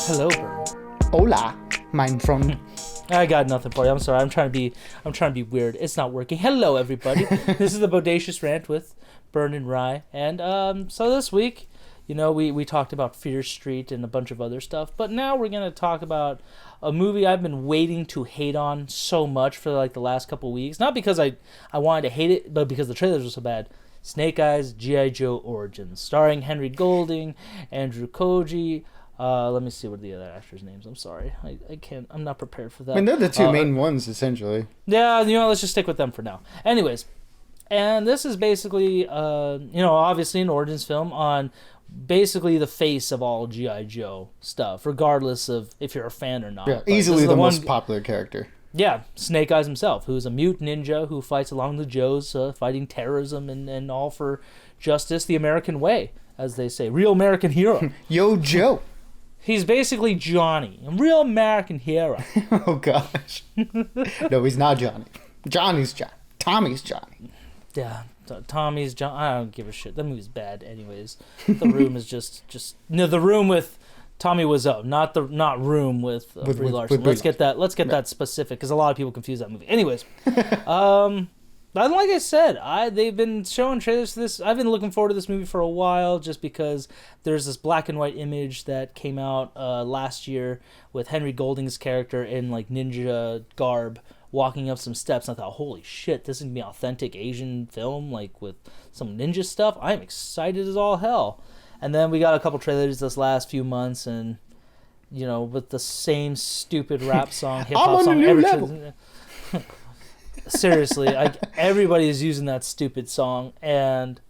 Hello, Bern. Hola, mein Freund. I got nothing for you. I'm sorry. I'm trying to be weird. It's not working. Hello, everybody. This is the Bodacious Rant with Bern and Rye. And so this week, we talked about Fear Street and a bunch of other stuff. But now we're gonna talk about a movie I've been waiting to hate on so much for like the last couple weeks. Not because I wanted to hate it, but because the trailers were so bad. Snake Eyes G.I. Joe Origins, starring Henry Golding, Andrew Koji. Let me see what the other actors' names. I'm sorry, I can't. I'm not prepared for that. I mean, they're the two main ones essentially. Yeah, let's just stick with them for now. Anyways, and this is basically, obviously an Origins film on basically the face of all G.I. Joe stuff, regardless of if you're a fan or not. Yeah, easily the most popular character. Yeah, Snake Eyes himself, who's a mute ninja who fights along the Joes, fighting terrorism and all for justice, the American way, as they say. Real American hero. Yo, Joe. He's basically Johnny, a real American hero. Oh, gosh. No, he's not Johnny. Johnny's Johnny. Tommy's Johnny. Yeah, Tommy's John. I don't give a shit. That movie's bad, anyways. The Room is just the Room with Tommy Wiseau, not Room with Brie Larson. Let's get that specific because a lot of people confuse that movie. Anyways, like I said, they've been showing trailers to this. I've been looking forward to this movie for a while, just because there's this black and white image that came out last year with Henry Golding's character in like ninja garb walking up some steps. And I thought, holy shit, this is gonna be an authentic Asian film, like with some ninja stuff. I'm excited as all hell. And then we got a couple trailers this last few months, and with the same stupid rap song, hip hop song. New level. Seriously, everybody is using that stupid song, and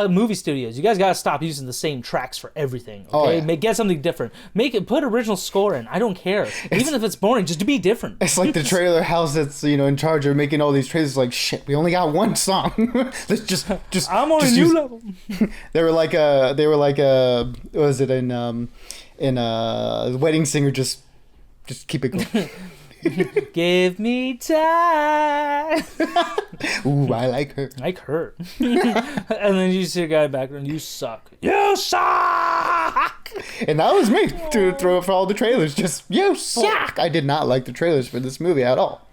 movie studios, you guys gotta stop using the same tracks for everything. Okay, oh, yeah. Get something different. Put original score in. I don't care, even if it's boring, just to be different. It's like the trailer house that's in charge of making all these trailers. Like, shit, we only got one song. Let's just. I'm on a new level. They were like what was it in The Wedding Singer? Just keep it going. Give me time. Ooh, I like her. Like her. And then you see a guy in the background, you suck. You suck! And that was me to throw up for all the trailers. Just, you suck! I did not like the trailers for this movie at all.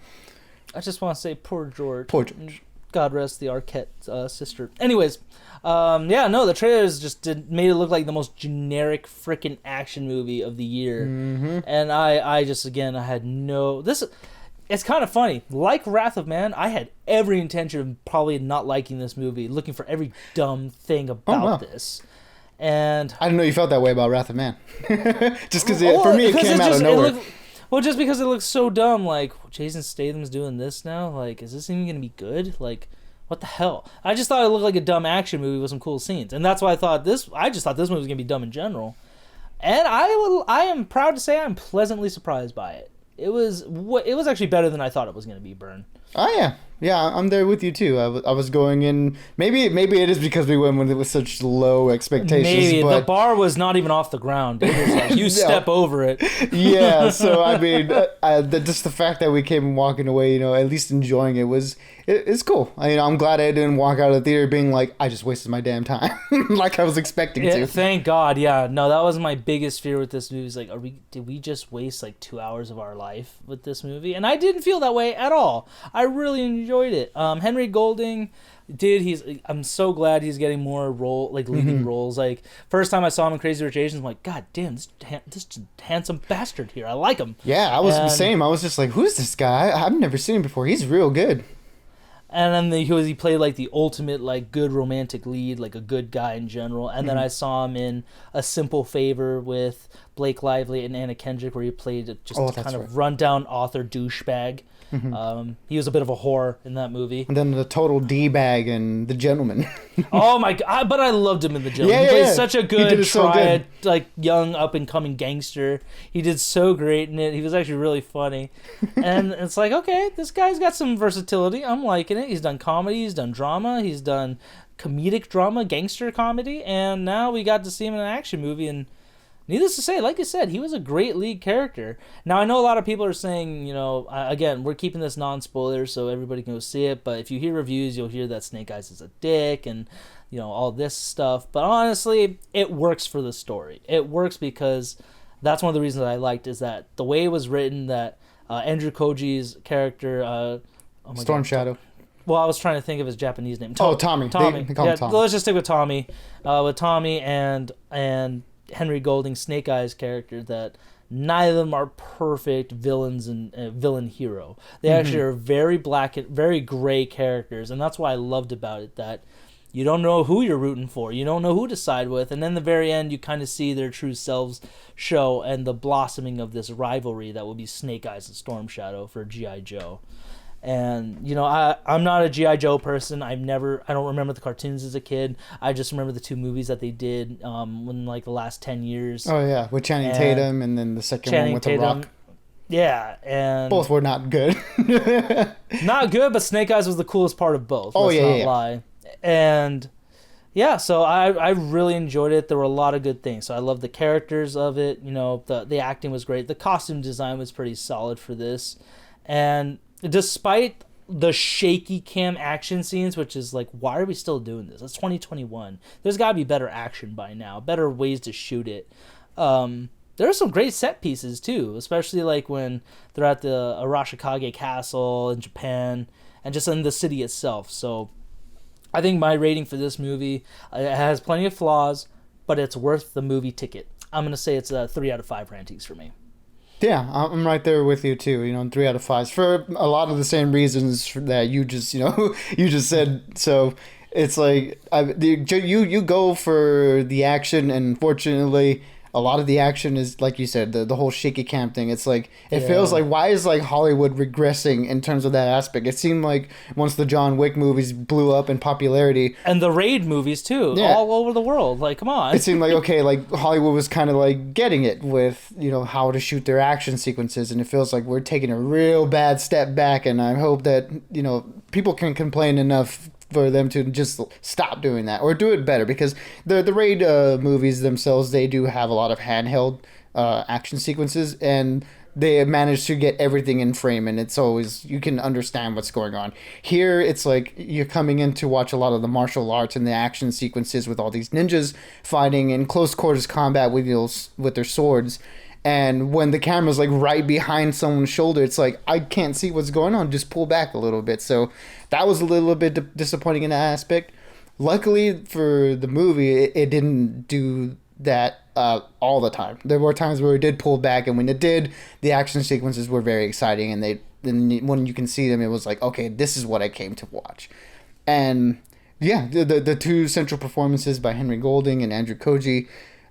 I just want to say, poor George. Poor George. God rest the Arquette sister. Anyways, the trailers just made it look like the most generic freaking action movie of the year. Mm-hmm. And I just, again, I had it's kind of funny. Like Wrath of Man, I had every intention of probably not liking this movie, looking for every dumb thing about this. And I didn't know you felt that way about Wrath of Man. Just because for me it came out of nowhere. Just because it looks so dumb, like, Jason Statham's doing this now? Like, is this even going to be good? Like, what the hell? I just thought it looked like a dumb action movie with some cool scenes. And that's why I just thought this movie was going to be dumb in general. And I am proud to say I'm pleasantly surprised by it. It was actually better than I thought it was going to be, Bern. Oh, yeah. Yeah, I'm there with you, too. I was going in... Maybe it is because we went with such low expectations. Maybe. But the bar was not even off the ground. It was like, you step over it. Yeah, so, I mean, just the fact that we came walking away, at least enjoying it it's cool. I'm glad I didn't walk out of the theater being like, I just wasted my damn time. Like I was expecting to. Thank God, yeah. No, that was my biggest fear with this movie. Is like, did we just waste like 2 hours of our life with this movie? And I didn't feel that way at all. I really enjoyed it. Henry Golding I'm so glad he's getting more leading roles. Like, first time I saw him in Crazy Rich Asians, I'm like, God damn, this handsome bastard here. I like him. Yeah, I was the same. I was just like, who's this guy? I've never seen him before. He's real good. And then he played like the ultimate like good romantic lead, like a good guy in general. And then I saw him in A Simple Favor with Blake Lively and Anna Kendrick, where he played just kind of rundown author douchebag. He was a bit of a whore in that movie. And then the total D-bag and The Gentleman. Oh my God! But I loved him in The Gentleman. He played such a good triad, like young up and coming gangster. He did so great in it. He was actually really funny. And it's like, okay, this guy's got some versatility. I'm liking it. He's done comedy. He's done drama. He's done comedic drama, gangster comedy, and now we got to see him in an action movie. And needless to say, like I said, he was a great lead character. Now, I know a lot of people are saying, again, we're keeping this non-spoiler so everybody can go see it, but if you hear reviews, you'll hear that Snake Eyes is a dick and, all this stuff. But honestly, it works for the story. It works because that's one of the reasons that I liked, is that the way it was written, that Andrew Koji's character, Storm Shadow. Well, I was trying to think of his Japanese name. Tommy. Tommy. They call him Tommy. Let's just stick with Tommy. With Tommy and Henry Golding, Snake Eyes character, that neither of them are perfect villains and villain hero. They actually are very black, very gray characters, and that's what I loved about it. That you don't know who you're rooting for, you don't know who to side with, and then the very end, you kind of see their true selves show, and the blossoming of this rivalry that will be Snake Eyes and Storm Shadow for G.I. Joe. And, you know, I'm not a G.I. Joe person. I don't remember the cartoons as a kid. I just remember the 2 movies that they did in like the last 10 years. Oh, yeah. With Channing Tatum, and then the second one with The Rock. Yeah, and both were not good. Not good, but Snake Eyes was the coolest part of both. Let's not lie. And yeah, so I really enjoyed it. There were a lot of good things. So I loved the characters of it. You know, the acting was great. The costume design was pretty solid for this. And despite the shaky cam action scenes, which is like, why are we still doing this? It's 2021. There's got to be better action by now, better ways to shoot it. There are some great set pieces too, especially like when they're at the Arashikage Castle in Japan and just in the city itself. So I think my rating for this movie, it has plenty of flaws, but it's worth the movie ticket. I'm going to say it's a 3 out of 5 Ranties for me. Yeah, I'm right there with you too. You know, 3 out of 5 for a lot of the same reasons that you just, you just said. So it's like you go for the action, and unfortunately, a lot of the action is, like you said, the whole shaky cam thing. It's like, it feels like, why is like Hollywood regressing in terms of that aspect? It seemed like once the John Wick movies blew up in popularity. And the Raid movies too, all over the world. Like, come on. It seemed like, okay, like Hollywood was kind of like getting it with, how to shoot their action sequences. And it feels like we're taking a real bad step back. And I hope that, people can complain enough for them to just stop doing that or do it better, because the Raid movies themselves, they do have a lot of handheld action sequences, and they manage to get everything in frame, and it's always, you can understand what's going on. Here it's like you're coming in to watch a lot of the martial arts and the action sequences with all these ninjas fighting in close quarters combat with their swords. And when the camera's like right behind someone's shoulder, it's like, I can't see what's going on. Just pull back a little bit. So that was a little bit disappointing in that aspect. Luckily for the movie, it didn't do that all the time. There were times where it did pull back, and when it did, the action sequences were very exciting. And when you can see them, it was like, okay, this is what I came to watch. And yeah, the 2 central performances by Henry Golding and Andrew Koji,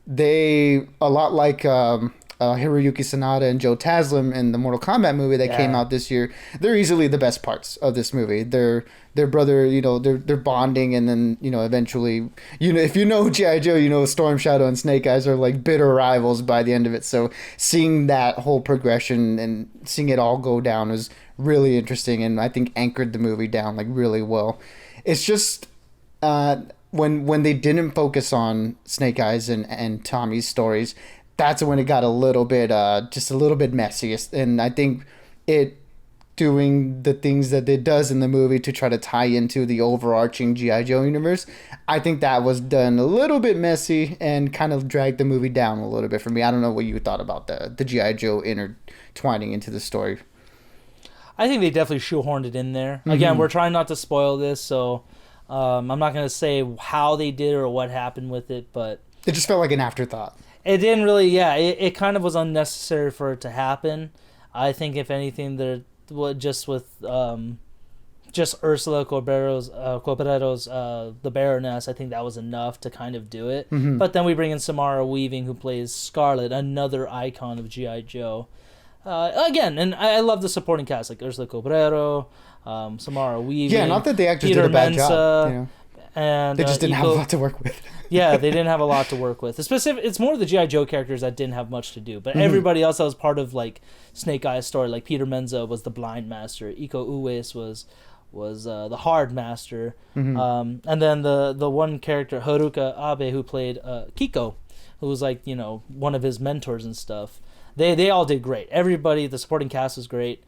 they, a lot like Hiroyuki Sanada and Joe Taslim in the Mortal Kombat movie that came out this year, they're easily the best parts of this movie. Their brother, they're bonding, and then, eventually, if you know G.I. Joe, Storm Shadow and Snake Eyes are like bitter rivals by the end of it. So seeing that whole progression and seeing it all go down was really interesting, and I think anchored the movie down like really well. It's just when they didn't focus on Snake Eyes and Tommy's stories, that's when it got a little bit messy. And I think it doing the things that it does in the movie to try to tie into the overarching G.I. Joe universe, I think that was done a little bit messy and kind of dragged the movie down a little bit for me. I don't know what you thought about the G.I. Joe intertwining into the story. I think they definitely shoehorned it in there. Again, we're trying not to spoil this, so I'm not going to say how they did or what happened with it, but it just felt like an afterthought. It didn't really, it kind of was unnecessary for it to happen. I think, if anything, just with just Ursula Corbero's the Baroness, I think that was enough to kind of do it. But then we bring in Samara Weaving, who plays Scarlet, another icon of G.I. Joe. Again, and I love the supporting cast, like Ursula Cobrero, Samara Weaving. Yeah, not that the actors Peter did a bad Mensa, job. And they just didn't have a lot to work with. Yeah, they didn't have a lot to work with. It's more the G.I. Joe characters that didn't have much to do. But everybody else that was part of like Snake Eyes' story, like Peter Menza was the blind master, Iko Uwais was the hard master, and then the one character Haruka Abe, who played Kiko, who was like one of his mentors and stuff. They all did great. Everybody, the supporting cast was great.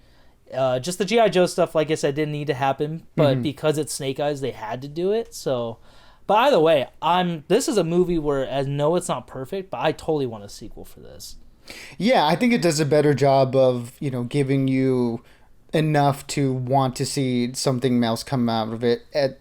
Just the G.I. Joe stuff, like I said, didn't need to happen, but because it's Snake Eyes, they had to do it. So, but either way, this is a movie where, I know it's not perfect, but I totally want a sequel for this. Yeah, I think it does a better job of, giving you enough to want to see something else come out of it at,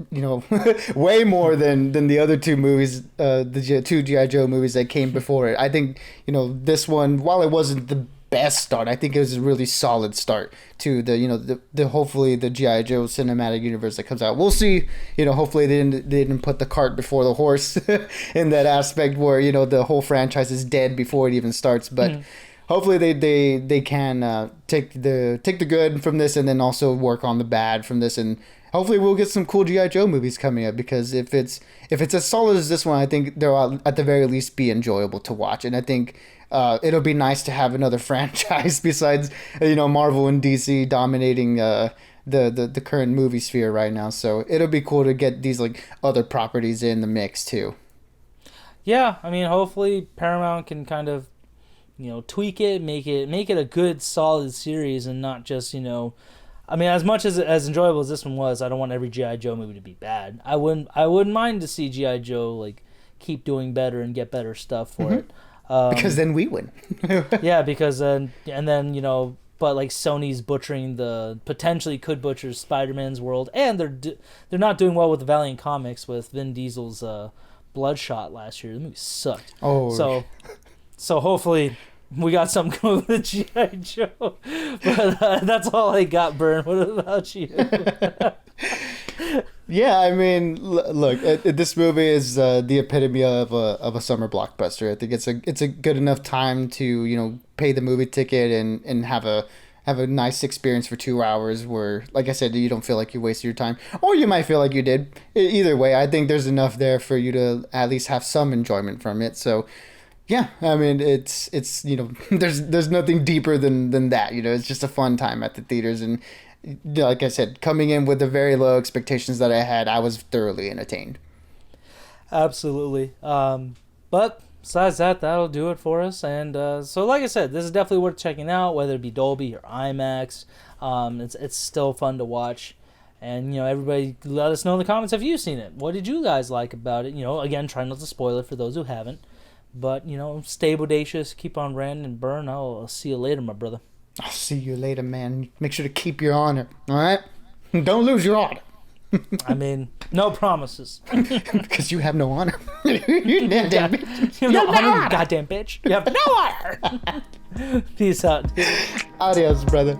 way more than the other two movies, two G.I. Joe movies that came before it. I think, this one, while it wasn't the best start, I think it was a really solid start to the hopefully the G.I. Joe cinematic universe that comes out. We'll see, hopefully they didn't put the cart before the horse in that aspect where, the whole franchise is dead before it even starts, but hopefully they can take the good from this and then also work on the bad from this, and hopefully we'll get some cool G.I. Joe movies coming up, because if it's as solid as this one, I think they'll at the very least be enjoyable to watch. And I think it'll be nice to have another franchise besides Marvel and DC dominating the current movie sphere right now. So it'll be cool to get these like other properties in the mix too. Yeah, I mean, hopefully Paramount can kind of tweak it, make it a good solid series, and not just I mean, as much as enjoyable as this one was, I don't want every G.I. Joe movie to be bad. I wouldn't mind to see G.I. Joe like keep doing better and get better stuff for it. Because then we win. Yeah, because then but like Sony's potentially could butcher Spider-Man's world, and they're not doing well with the Valiant Comics with Vin Diesel's Bloodshot last year. The movie sucked. Oh, so hopefully we got something good with G.I. Joe. But that's all I got, Bern. What about you? Yeah, I mean, look, this movie is the epitome of a summer blockbuster. I think it's a good enough time to pay the movie ticket and have a nice experience for 2 hours where, like I said, you don't feel like you wasted your time, or you might feel like you did. Either way, I think there's enough there for you to at least have some enjoyment from it. So yeah, I mean, it's there's nothing deeper than that. It's just a fun time at the theaters, and like I said, coming in with the very low expectations that I had, I was thoroughly entertained. Absolutely. But besides that, that'll do it for us. And so, like I said, this is definitely worth checking out, whether it be Dolby or IMAX. It's still fun to watch. And, everybody let us know in the comments, have you seen it? What did you guys like about it? Again, try not to spoil it for those who haven't. But, stay bodacious, keep on ranting, and Burn. I'll see you later, my brother. I'll see you later, man. Make sure to keep your honor, all right? Don't lose your honor. I mean, no promises. Because you have no honor. You damn bitch. You have no honor, you goddamn bitch. You have no honor. Peace out, dude. Adios, brother.